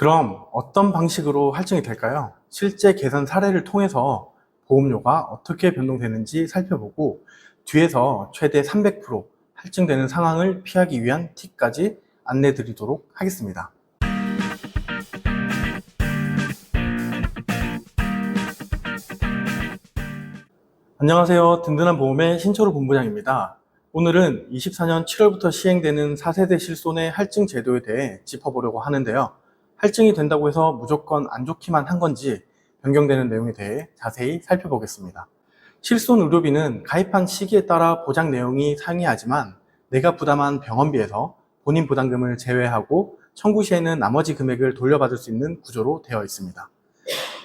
그럼 어떤 방식으로 할증이 될까요? 실제 계산 사례를 통해서 보험료가 어떻게 변동되는지 살펴보고 뒤에서 최대 300% 할증되는 상황을 피하기 위한 팁까지 안내 드리도록 하겠습니다. 안녕하세요. 든든한 보험의 신철우 본부장입니다. 오늘은 24년 7월부터 시행되는 4세대 실손의 할증 제도에 대해 짚어보려고 하는데요. 할증이 된다고 해서 무조건 안 좋기만 한 건지 변경되는 내용에 대해 자세히 살펴보겠습니다. 실손 의료비는 가입한 시기에 따라 보장 내용이 상이하지만 내가 부담한 병원비에서 본인 부담금을 제외하고 청구 시에는 나머지 금액을 돌려받을 수 있는 구조로 되어 있습니다.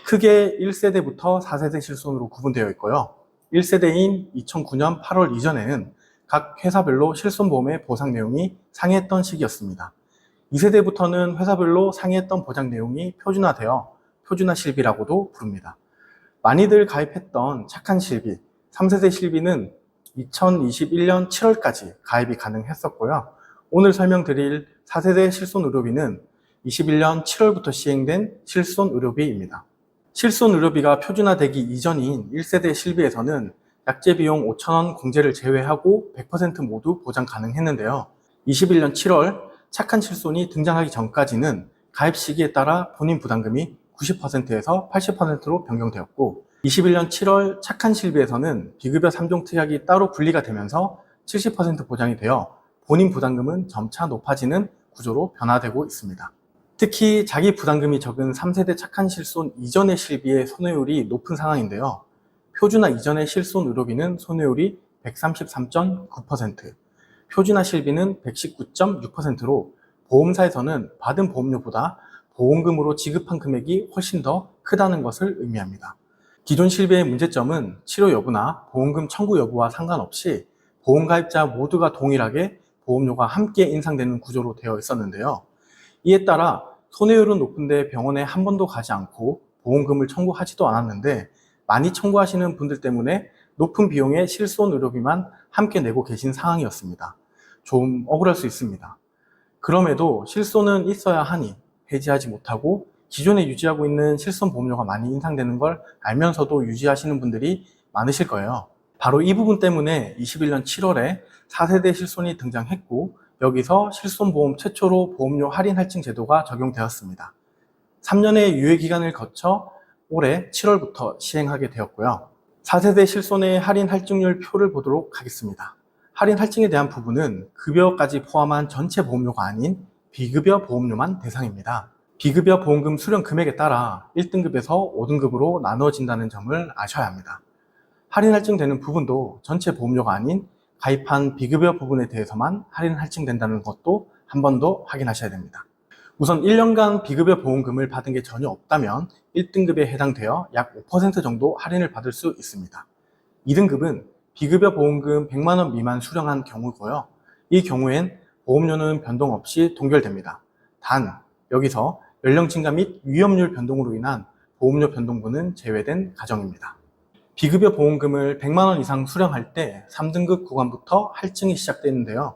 크게 1세대부터 4세대 실손으로 구분되어 있고요. 1세대인 2009년 8월 이전에는 각 회사별로 실손보험의 보상 내용이 상이했던 시기였습니다. 2세대부터는 회사별로 상이했던 보장 내용이 표준화되어 표준화 실비라고도 부릅니다. 많이들 가입했던 착한 실비, 3세대 실비는 2021년 7월까지 가입이 가능했었고요. 오늘 설명드릴 4세대 실손의료비는 21년 7월부터 시행된 실손의료비입니다. 실손의료비가 표준화되기 이전인 1세대 실비에서는 약제 비용 5,000원 공제를 제외하고 100% 모두 보장 가능했는데요. 21년 7월 착한 실손이 등장하기 전까지는 가입 시기에 따라 본인 부담금이 90%에서 80%로 변경되었고 21년 7월 착한 실비에서는 비급여 3종 특약이 따로 분리가 되면서 70% 보장이 되어 본인 부담금은 점차 높아지는 구조로 변화되고 있습니다. 특히 자기 부담금이 적은 3세대 착한 실손 이전의 실비의 손해율이 높은 상황인데요. 표준화 이전의 실손 의료비는 손해율이 133.9%, 표준화 실비는 119.6%로 보험사에서는 받은 보험료보다 보험금으로 지급한 금액이 훨씬 더 크다는 것을 의미합니다. 기존 실비의 문제점은 치료 여부나 보험금 청구 여부와 상관없이 보험가입자 모두가 동일하게 보험료가 함께 인상되는 구조로 되어 있었는데요. 이에 따라 손해율은 높은데 병원에 한 번도 가지 않고 보험금을 청구하지도 않았는데 많이 청구하시는 분들 때문에 높은 비용의 실손 의료비만 함께 내고 계신 상황이었습니다. 좀 억울할 수 있습니다. 그럼에도 실손은 있어야 하니 해지하지 못하고 기존에 유지하고 있는 실손 보험료가 많이 인상되는 걸 알면서도 유지하시는 분들이 많으실 거예요. 바로 이 부분 때문에 21년 7월에 4세대 실손이 등장했고 여기서 실손보험 최초로 보험료 할인 할증 제도가 적용되었습니다. 3년의 유예 기간을 거쳐 올해 7월부터 시행하게 되었고요. 4세대 실손의 할인 할증률 표를 보도록 하겠습니다. 할인 할증에 대한 부분은 급여까지 포함한 전체 보험료가 아닌 비급여 보험료만 대상입니다. 비급여 보험금 수령 금액에 따라 1등급에서 5등급으로 나누어진다는 점을 아셔야 합니다. 할인 할증되는 부분도 전체 보험료가 아닌 가입한 비급여 부분에 대해서만 할인 할증된다는 것도 한 번 더 확인하셔야 됩니다. 우선 1년간 비급여 보험금을 받은 게 전혀 없다면 1등급에 해당되어 약 5% 정도 할인을 받을 수 있습니다. 2등급은 비급여 보험금 100만 원 미만 수령한 경우고요. 이 경우엔 보험료는 변동 없이 동결됩니다. 단 여기서 연령 증가 및 위험률 변동으로 인한 보험료 변동분은 제외된 가정입니다. 비급여 보험금을 100만 원 이상 수령할 때 3등급 구간부터 할증이 시작되는데요.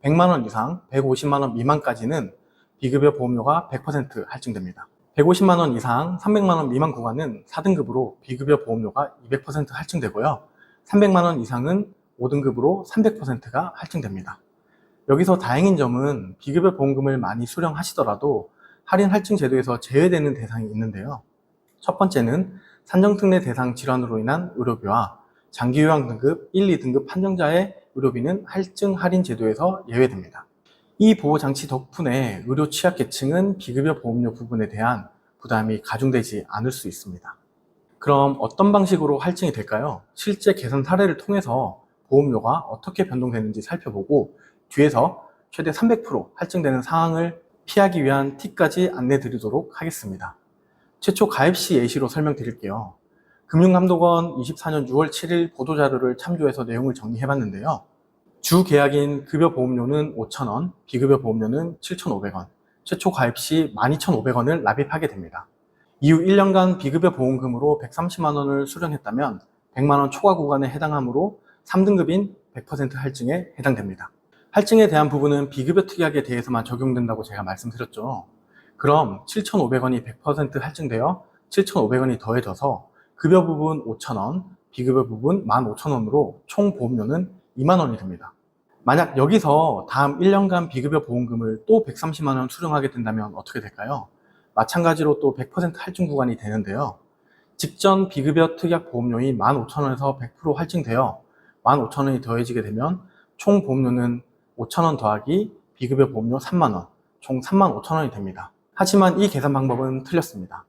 100만 원 이상, 150만 원 미만까지는 비급여 보험료가 100% 할증됩니다. 150만 원 이상, 300만 원 미만 구간은 4등급으로 비급여 보험료가 200% 할증되고요. 300만 원 이상은 5등급으로 300%가 할증됩니다. 여기서 다행인 점은 비급여 보험금을 많이 수령하시더라도 할인 할증 제도에서 제외되는 대상이 있는데요. 첫 번째는 산정특례 대상 질환으로 인한 의료비와 장기요양 등급 1, 2등급 판정자의 의료비는 할증 할인 제도에서 예외됩니다. 이 보호장치 덕분에 의료 취약계층은 비급여 보험료 부분에 대한 부담이 가중되지 않을 수 있습니다. 그럼 어떤 방식으로 할증이 될까요? 실제 계산 사례를 통해서 보험료가 어떻게 변동되는지 살펴보고 뒤에서 최대 300% 할증되는 상황을 피하기 위한 팁까지 안내 드리도록 하겠습니다. 최초 가입 시 예시로 설명드릴게요. 금융감독원 24년 6월 7일 보도자료를 참조해서 내용을 정리해봤는데요. 주 계약인 급여 보험료는 5,000원, 비급여 보험료는 7,500원, 최초 가입 시 12,500원을 납입하게 됩니다. 이후 1년간 비급여 보험금으로 130만 원을 수령했다면 100만 원 초과 구간에 해당하므로 3등급인 100% 할증에 해당됩니다. 할증에 대한 부분은 비급여 특약에 대해서만 적용된다고 제가 말씀드렸죠. 그럼 7,500원이 100% 할증되어 7,500원이 더해져서 급여 부분 5,000원, 비급여 부분 15,000원으로 총 보험료는 2만 원이 됩니다. 만약 여기서 다음 1년간 비급여 보험금을 또 130만 원 수령하게 된다면 어떻게 될까요? 마찬가지로 또 100% 할증 구간이 되는데요. 직전 비급여 특약 보험료인 15,000원에서 100% 할증되어 15,000원이 더해지게 되면 총 보험료는 5,000원 더하기 비급여 보험료 3만 원, 총 35,000원이 됩니다. 하지만 이 계산 방법은 틀렸습니다.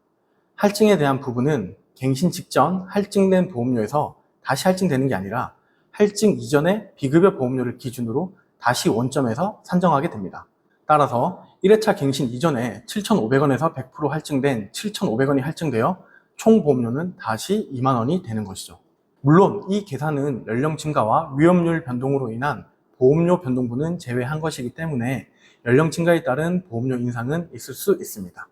할증에 대한 부분은 갱신 직전 할증된 보험료에서 다시 할증되는 게 아니라 할증 이전의 비급여 보험료를 기준으로 다시 원점에서 산정하게 됩니다. 따라서 1회차 갱신 이전에 7,500원에서 100% 할증된 7,500원이 할증되어 총 보험료는 다시 2만 원이 되는 것이죠. 물론 이 계산은 연령 증가와 위험률 변동으로 인한 보험료 변동분은 제외한 것이기 때문에 연령 증가에 따른 보험료 인상은 있을 수 있습니다.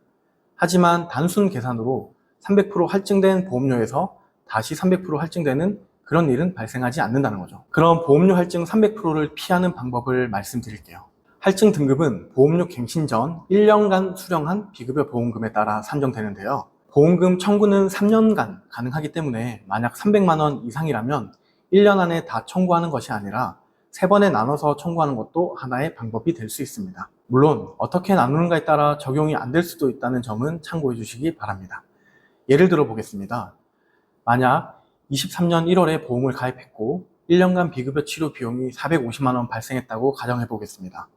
하지만 단순 계산으로 300% 할증된 보험료에서 다시 300% 할증되는 그런 일은 발생하지 않는다는 거죠. 그럼 보험료 할증 300%를 피하는 방법을 말씀드릴게요. 할증 등급은 보험료 갱신 전 1년간 수령한 비급여 보험금에 따라 산정되는데요. 보험금 청구는 3년간 가능하기 때문에 만약 300만 원 이상이라면 1년 안에 다 청구하는 것이 아니라 3번에 나눠서 청구하는 것도 하나의 방법이 될 수 있습니다. 물론 어떻게 나누는가에 따라 적용이 안 될 수도 있다는 점은 참고해 주시기 바랍니다. 예를 들어 보겠습니다. 만약 23년 1월에 보험을 가입했고 1년간 비급여 치료 비용이 450만 원 발생했다고 가정해 보겠습니다.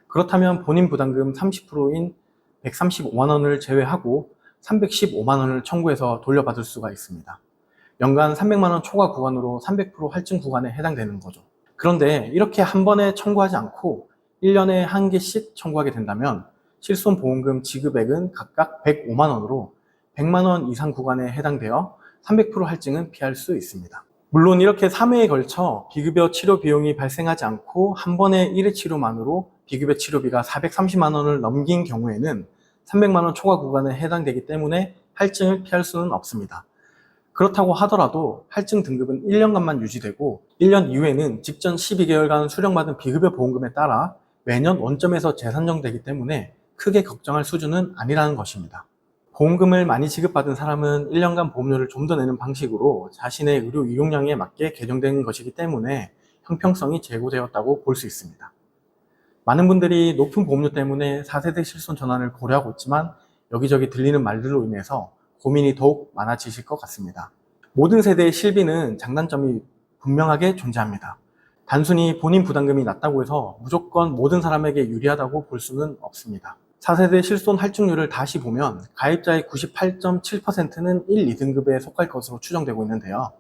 그렇다면 본인 부담금 30%인 135만 원을 제외하고 315만 원을 청구해서 돌려받을 수가 있습니다. 연간 300만 원 초과 구간으로 300% 할증 구간에 해당되는 거죠. 그런데 이렇게 한 번에 청구하지 않고 1년에 한 개씩 청구하게 된다면 실손보험금 지급액은 각각 105만 원으로 100만 원 이상 구간에 해당되어 300% 할증은 피할 수 있습니다. 물론 이렇게 3회에 걸쳐 비급여 치료 비용이 발생하지 않고 한 번의 1회 치료만으로 비급여 치료비가 430만 원을 넘긴 경우에는 300만 원 초과 구간에 해당되기 때문에 할증을 피할 수는 없습니다. 그렇다고 하더라도 할증 등급은 1년간만 유지되고 1년 이후에는 직전 12개월간 수령받은 비급여 보험금에 따라 매년 원점에서 재산정되기 때문에 크게 걱정할 수준은 아니라는 것입니다. 보험금을 많이 지급받은 사람은 1년간 보험료를 좀 더 내는 방식으로 자신의 의료 이용량에 맞게 개정된 것이기 때문에 형평성이 제고되었다고 볼 수 있습니다. 많은 분들이 높은 보험료 때문에 4세대 실손 전환을 고려하고 있지만 여기저기 들리는 말들로 인해서 고민이 더욱 많아지실 것 같습니다. 모든 세대의 실비는 장단점이 분명하게 존재합니다. 단순히 본인 부담금이 낮다고 해서 무조건 모든 사람에게 유리하다고 볼 수는 없습니다. 4세대 실손 할증률을 다시 보면 가입자의 98.7%는 1, 2등급에 속할 것으로 추정되고 있는데요.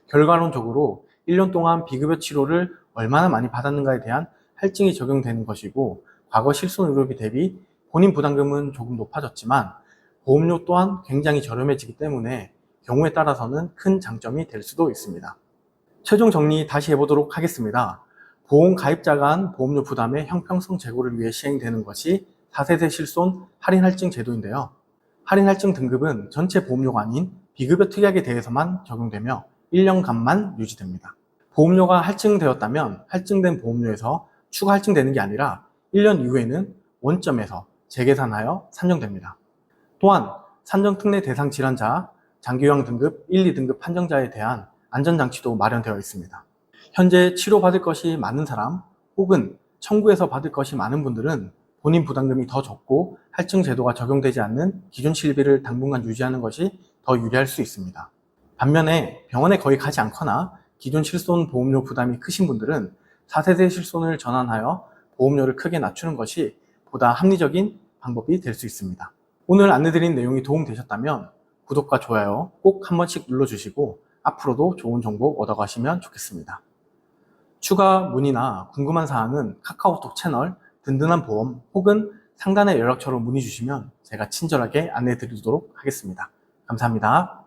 결과론적으로 1년 동안 비급여 치료를 얼마나 많이 받았는가에 대한 할증이 적용되는 것이고 과거 실손 의료비 대비 본인 부담금은 조금 높아졌지만 보험료 또한 굉장히 저렴해지기 때문에 경우에 따라서는 큰 장점이 될 수도 있습니다. 최종 정리 다시 해보도록 하겠습니다. 보험 가입자 간 보험료 부담의 형평성 제고를 위해 시행되는 것이 4세대 실손 할인 할증 제도인데요. 할인 할증 등급은 전체 보험료가 아닌 비급여 특약에 대해서만 적용되며 1년간만 유지됩니다. 보험료가 할증되었다면 할증된 보험료에서 추가 할증되는 게 아니라 1년 이후에는 원점에서 재계산하여 산정됩니다. 또한 산정특례 대상 질환자, 장기요양 등급 1, 2등급 판정자에 대한 안전장치도 마련되어 있습니다. 현재 치료받을 것이 많은 사람 혹은 청구해서 받을 것이 많은 분들은 본인 부담금이 더 적고 할증 제도가 적용되지 않는 기존 실비를 당분간 유지하는 것이 더 유리할 수 있습니다. 반면에 병원에 거의 가지 않거나 기존 실손 보험료 부담이 크신 분들은 4세대 실손을 전환하여 보험료를 크게 낮추는 것이 보다 합리적인 방법이 될 수 있습니다. 오늘 안내드린 내용이 도움되셨다면 구독과 좋아요 꼭 한 번씩 눌러주시고 앞으로도 좋은 정보 얻어가시면 좋겠습니다. 추가 문의나 궁금한 사항은 카카오톡 채널 든든한 보험 혹은 상단의 연락처로 문의 주시면 제가 친절하게 안내 드리도록 하겠습니다. 감사합니다.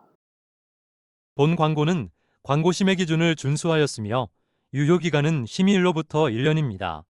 본 광고는 광고 심의 기준을 준수하였으며 유효기간은 심의일로부터 1년입니다.